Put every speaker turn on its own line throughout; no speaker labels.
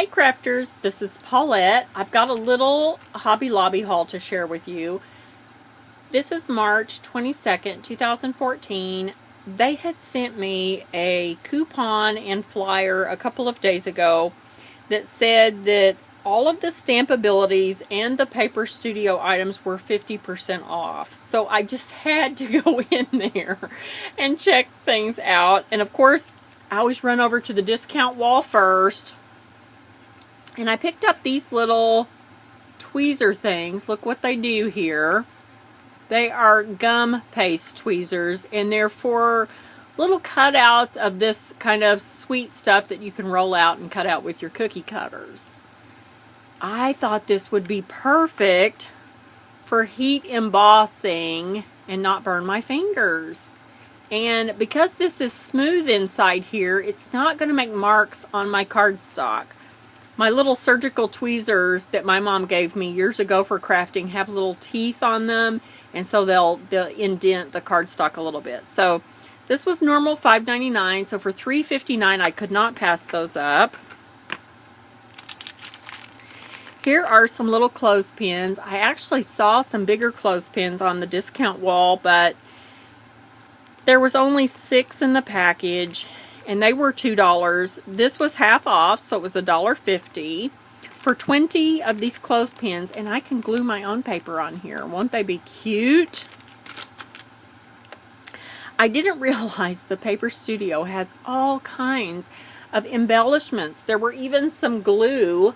Hey crafters, this is Paulette. I've got a little Hobby Lobby haul to share with you. This is March 22nd, 2014. They had sent me a coupon and flyer a couple of days ago that said that all of the Stampabilities and the Paper Studio items were 50% off. So I just had to go in there and check things out. And of course, I always run over to the discount wall first. And I picked up these little tweezer things. Look what they do here. They are gum paste tweezers, and they're for little cutouts of this kind of sweet stuff that you can roll out and cut out with your cookie cutters. I thought this would be perfect for heat embossing and not burn my fingers. And because this is smooth inside here, it's not going to make marks on my cardstock. My little surgical tweezers that my mom gave me years ago for crafting have little teeth on them, and so they'll indent the cardstock a little bit. So this was normal $5.99, so for $3.59 I could not pass those up. Here are some little clothespins. I actually saw some bigger clothespins on the discount wall, but there was only 6 in the package. And they were $2. This was half off, so it was $1.50 for 20 of these clothespins. And I can glue my own paper on here. Won't they be cute? I didn't realize the Paper Studio has all kinds of embellishments. There were even some glue.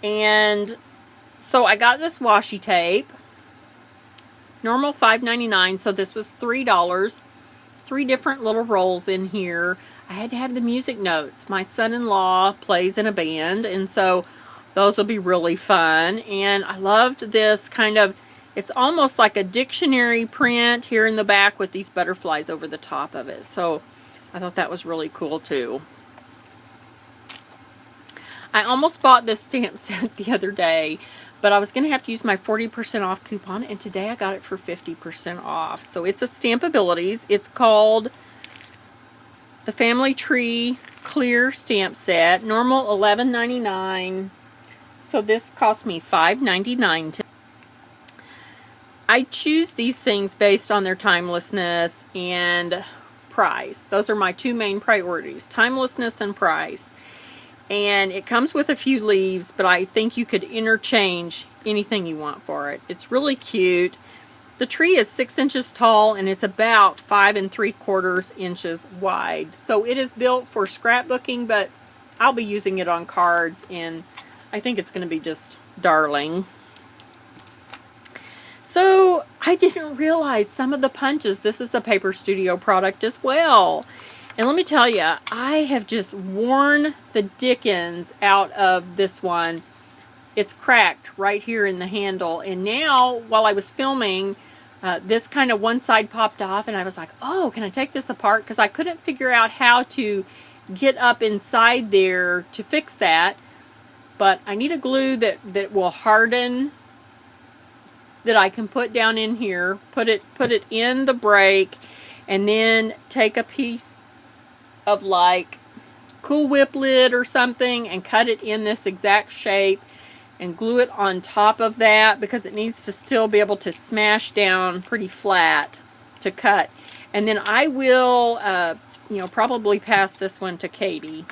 And so I got this washi tape. Normal $5.99, so this was $3. 3 different little rolls in here. I had to have the music notes. My son-in-law plays in a band, and so those will be really fun. And I loved this kind of, it's almost like a dictionary print here in the back with these butterflies over the top of it. So I thought that was really cool too. I almost bought this stamp set the other day, but I was going to have to use my 40% off coupon, and today I got it for 50% off. So it's a Stampabilities. It's called the Family Tree Clear Stamp Set. Normal $11.99. So this cost me $5.99. I choose these things based on their timelessness and price. Those are my 2 main priorities, timelessness and price. And it comes with a few leaves, but I think you could interchange anything you want for it. It's really cute. The tree is 6 inches tall, and it's about 5 3/4 inches wide. So it is built for scrapbooking, but I'll be using it on cards, and I think it's going to be just darling. So I didn't realize some of the punches. This is a Paper Studio product as well. And let me tell you, I have just worn the dickens out of this one. It's cracked right here in the handle. And now, while I was filming, this kind of one side popped off, and I was like, oh, can I take this apart? Because I couldn't figure out how to get up inside there to fix that. But I need a glue that will harden, that I can put down in here, put it in the break, and then take a piece of like Cool Whip lid or something and cut it in this exact shape and glue it on top of that, because it needs to still be able to smash down pretty flat to cut. And then I will probably pass this one to Katie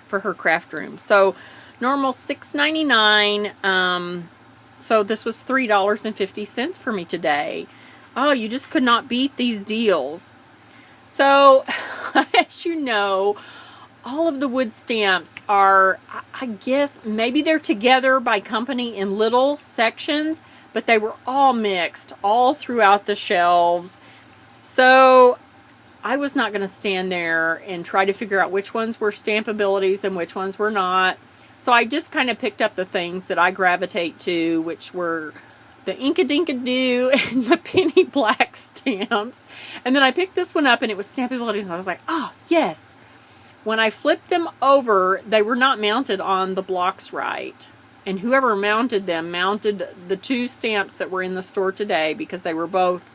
for her craft room. So normal $6.99. So this was $3.50 for me today. Oh, you just could not beat these deals. So, as you know, all of the wood stamps are, I guess, maybe they're together by company in little sections, but they were all mixed all throughout the shelves. So, I was not going to stand there and try to figure out which ones were Stampabilities and which ones were not. So, I just kind of picked up the things that I gravitate to, which were the Inkadinkado and the Penny Black stamps. And then I picked this one up, and it was Stampabilities, and I was like, oh, yes. When I flipped them over, they were not mounted on the blocks right. And whoever mounted them mounted the 2 stamps that were in the store today, because they were both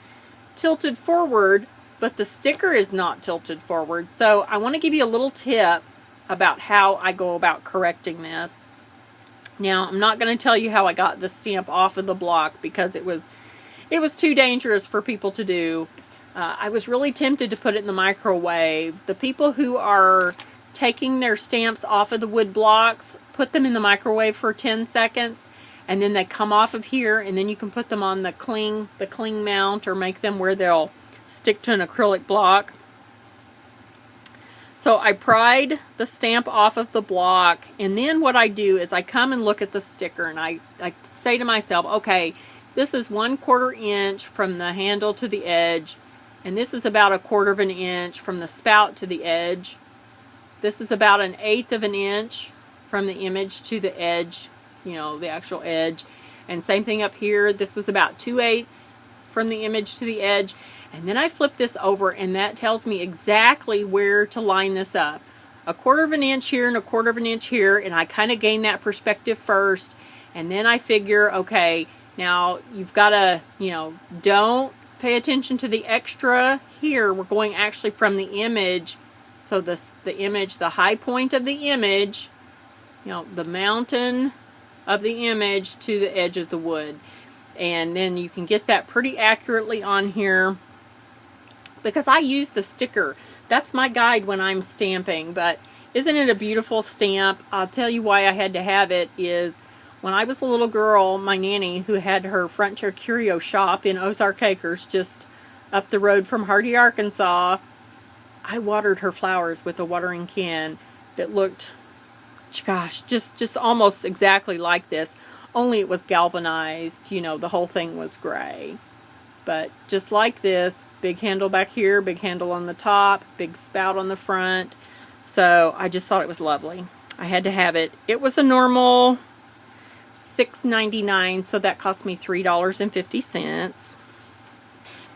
tilted forward, but the sticker is not tilted forward. So I want to give you a little tip about how I go about correcting this. Now, I'm not going to tell you how I got the stamp off of the block because it was too dangerous for people to do. I was really tempted to put it in the microwave. The people who are taking their stamps off of the wood blocks, put them in the microwave for 10 seconds, and then they come off of here, and then you can put them on the cling mount, or make them where they'll stick to an acrylic block. So I pried the stamp off of the block, and then what I do is I come and look at the sticker, and I say to myself, okay, this is 1/4 inch from the handle to the edge, and this is about 1/4 of an inch from the spout to the edge. This is about 1/8 of an inch from the image to the edge, you know, the actual edge. And same thing up here. This was about 2/8 from the image to the edge. And then I flip this over, and that tells me exactly where to line this up. 1/4 of an inch here and 1/4 of an inch here, and I kind of gain that perspective first. And then I figure, okay, now you've got to, you know, don't pay attention to the extra here. We're going actually from the image. So the image, the high point of the image, you know, the mountain of the image to the edge of the wood. And then you can get that pretty accurately on here, because I use the sticker. That's my guide when I'm stamping. But isn't it a beautiful stamp? I'll tell you why I had to have it is when I was a little girl, my nanny, who had her Frontier Curio shop in Ozark Acres, just up the road from Hardy, Arkansas, I watered her flowers with a watering can that looked, gosh, just almost exactly like this, only it was galvanized. You know, the whole thing was gray. But just like this, big handle back here, big handle on the top, big spout on the front. So I just thought it was lovely. I had to have it. It was a normal $6.99, so that cost me $3.50.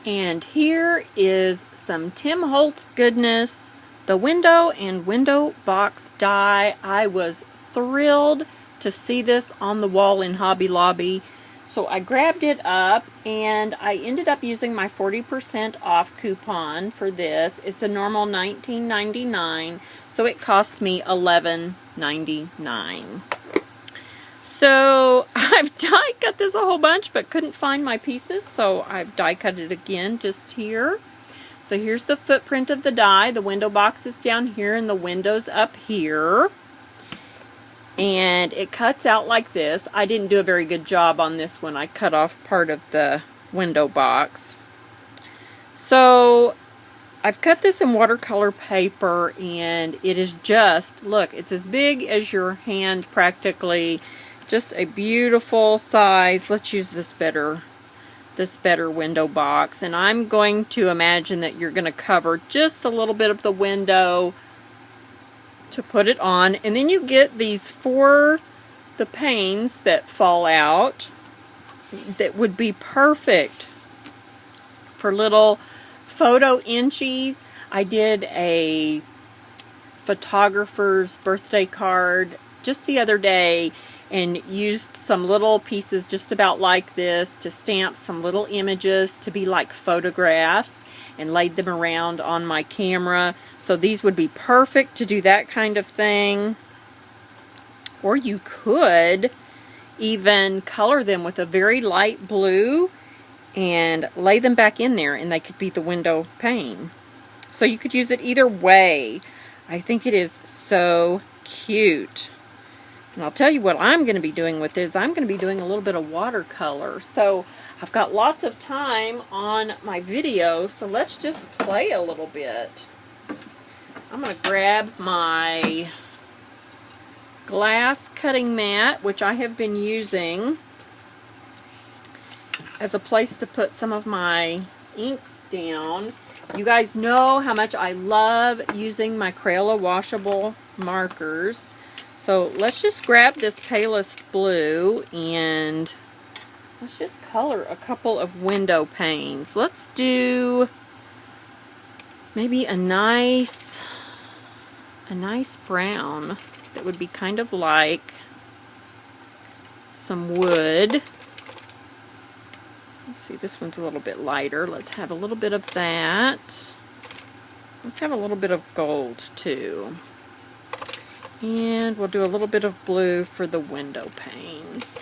And here is some Tim Holtz goodness. The window and window box die. I was thrilled to see this on the wall in Hobby Lobby. So I grabbed it up, and I ended up using my 40% off coupon for this. It's a normal $19.99, so it cost me $11.99. So I've die cut this a whole bunch, but couldn't find my pieces, so I've die cut it again just here. So here's the footprint of the die. The window box is down here, and the window's up here. And it cuts out like this. I didn't do a very good job on this one. I cut off part of the window box. So I've cut this in watercolor paper, and it is just, look, it's as big as your hand practically. Just a beautiful size. Let's use this better window box. And I'm going to imagine that you're going to cover just a little bit of the window to put it on, and then you get these the panes that fall out that would be perfect for little photo inchies. I did a photographer's birthday card just the other day and used some little pieces just about like this to stamp some little images to be like photographs, and laid them around on my camera. So these would be perfect to do that kind of thing. Or you could even color them with a very light blue and lay them back in there, and they could be the window pane. So you could use it either way. I think it is so cute. And I'll tell you what I'm going to be doing with this. I'm going to be doing a little bit of watercolor. So I've got lots of time on my video, so let's just play a little bit. I'm going to grab my glass cutting mat, which I have been using as a place to put some of my inks down. You guys know how much I love using my Crayola washable markers. So let's just grab this palest blue and let's just color a couple of window panes. Let's do maybe a nice brown that would be kind of like some wood. Let's see, this one's a little bit lighter. Let's have a little bit of that. Let's have a little bit of gold too. And we'll do a little bit of blue for the window panes.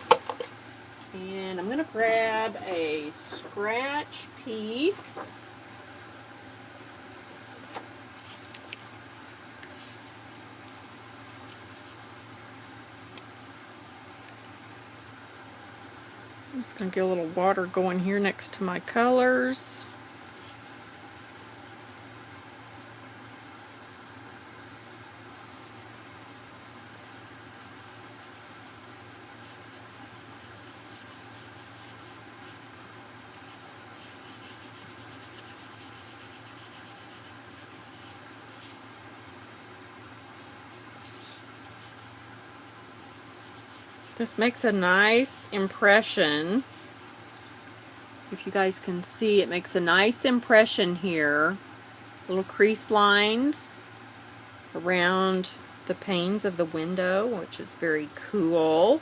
And I'm going to grab a scratch piece. I'm just going to get a little water going here next to my colors. This makes a nice impression. If you guys can see, it makes a nice impression here. Little crease lines around the panes of the window, which is very cool.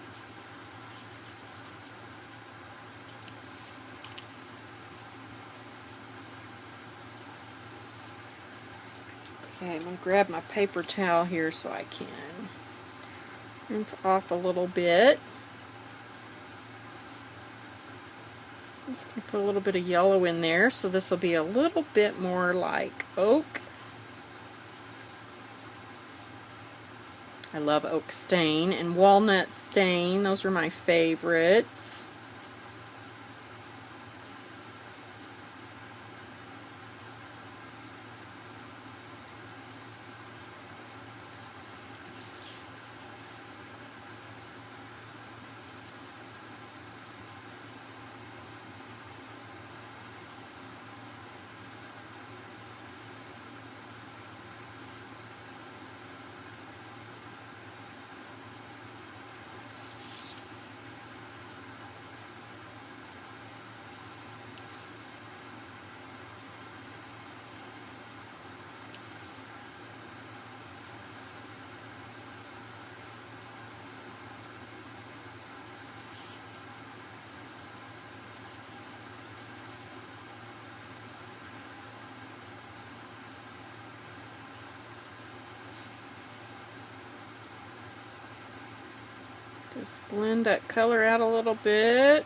Okay, I'm going to grab my paper towel here so I can rinse off a little bit. I'm just going to put a little bit of yellow in there, so this will be a little bit more like oak. I love oak stain and walnut stain. Those are my favorites. Just blend that color out a little bit.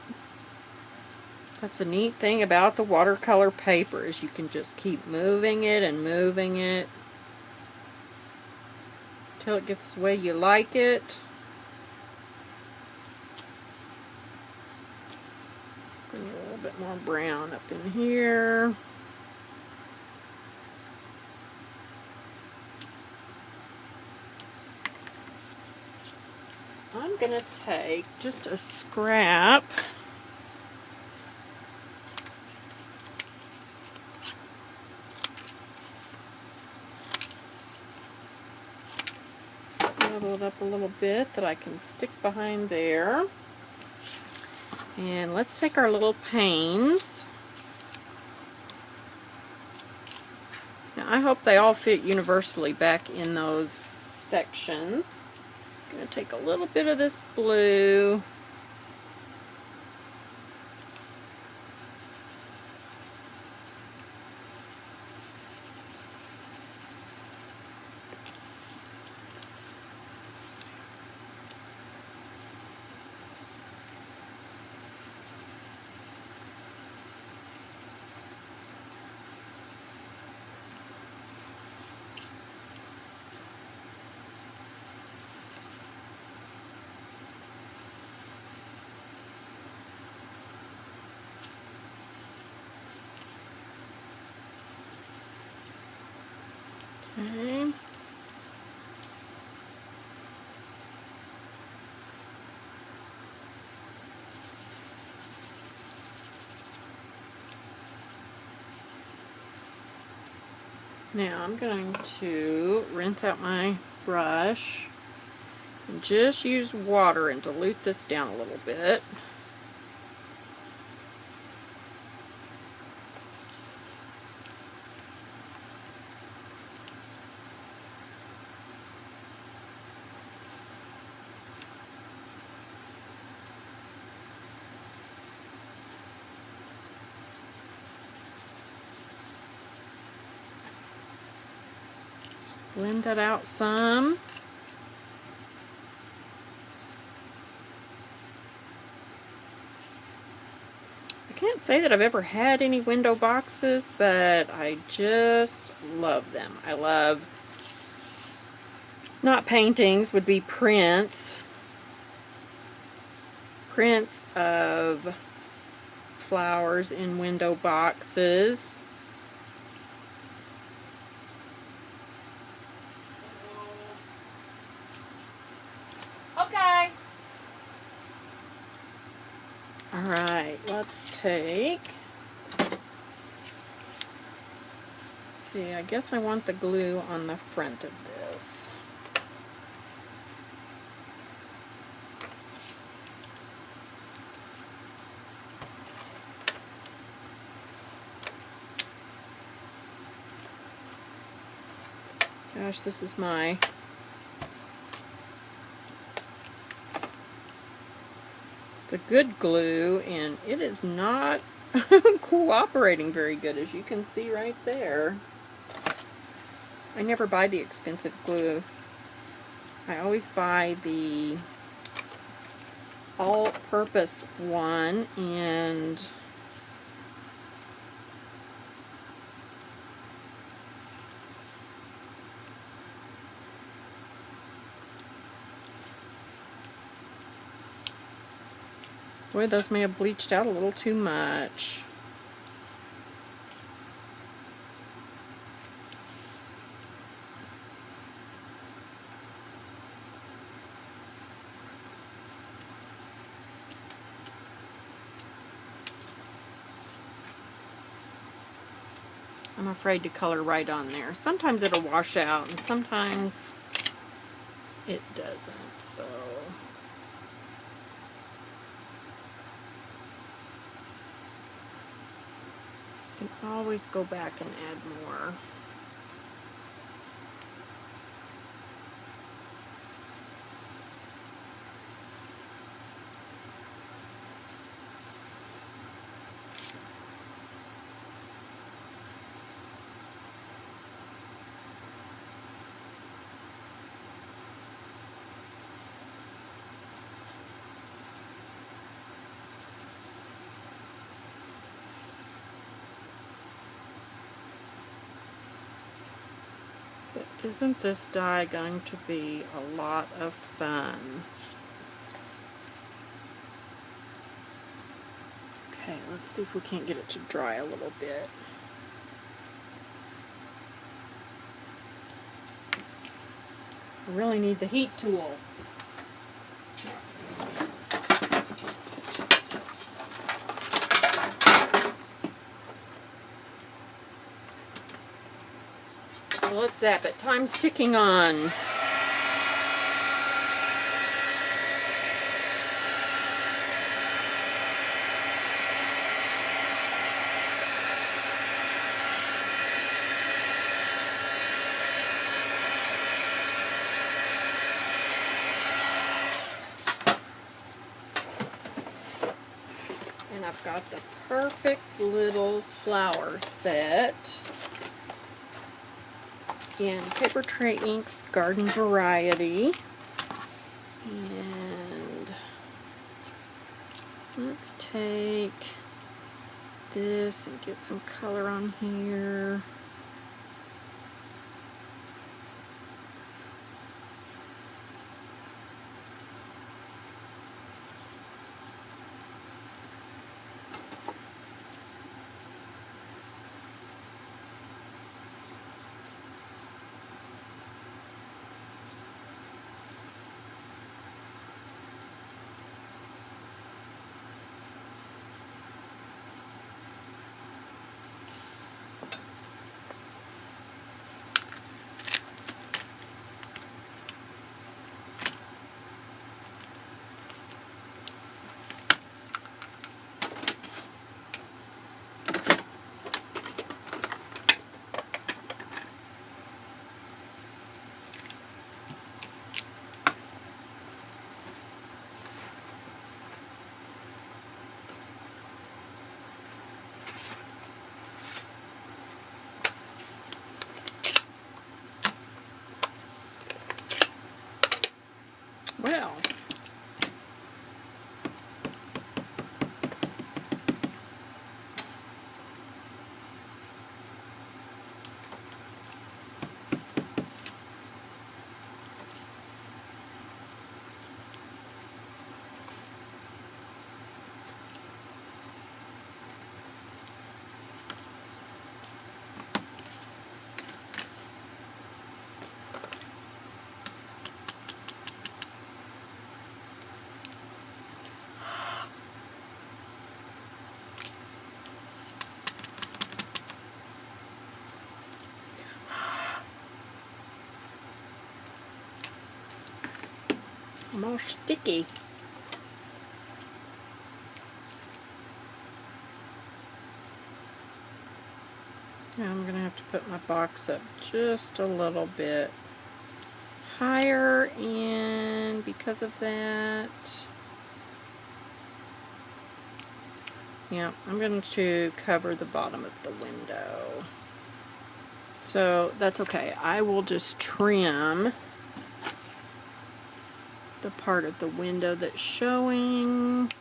That's the neat thing about the watercolor paper, is you can just keep moving it and moving it until it gets the way you like it. Bring a little bit more brown up in here. I'm going to take just a scrap level it up a little bit that I can stick behind there. And let's take our little panes. Now I hope they all fit universally back in those sections. I'm going to take a little bit of this blue. Okay. Now I'm going to rinse out my brush and just use water and dilute this down a little bit. Blend that out some. can't say that I've ever had any window boxes, but I just love them. I love, not paintings, would be prints. Prints of flowers in window boxes. Okay. Alright, let's take, let's see, I guess I want the glue on the front of this. Gosh, this is my the good glue, and it is not cooperating very good, as you can see right there. I never buy the expensive glue. I always buy the all-purpose one, and boy, those may have bleached out a little too much. I'm afraid to color right on there. Sometimes it'll wash out, and sometimes it doesn't, so. You can always go back and add more. But isn't this die going to be a lot of fun? Okay, let's see if we can't get it to dry a little bit. I really need the heat tool. Well, let's zap it. Time's ticking on. And I've got the perfect little flower set in Paper Tray Inks Garden Variety. And let's take this and get some color on here. I'm all sticky. Now I'm going to have to put my box up just a little bit higher, and because of that, yeah, I'm going to cover the bottom of the window. So that's okay. I will just trim the part of the window that's showing.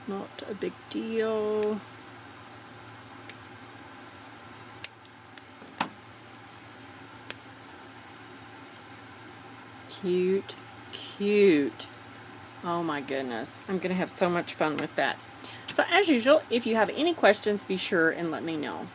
Not a big deal. Cute, cute. Oh my goodness. I'm going to have so much fun with that. So as usual, if you have any questions, be sure and let me know.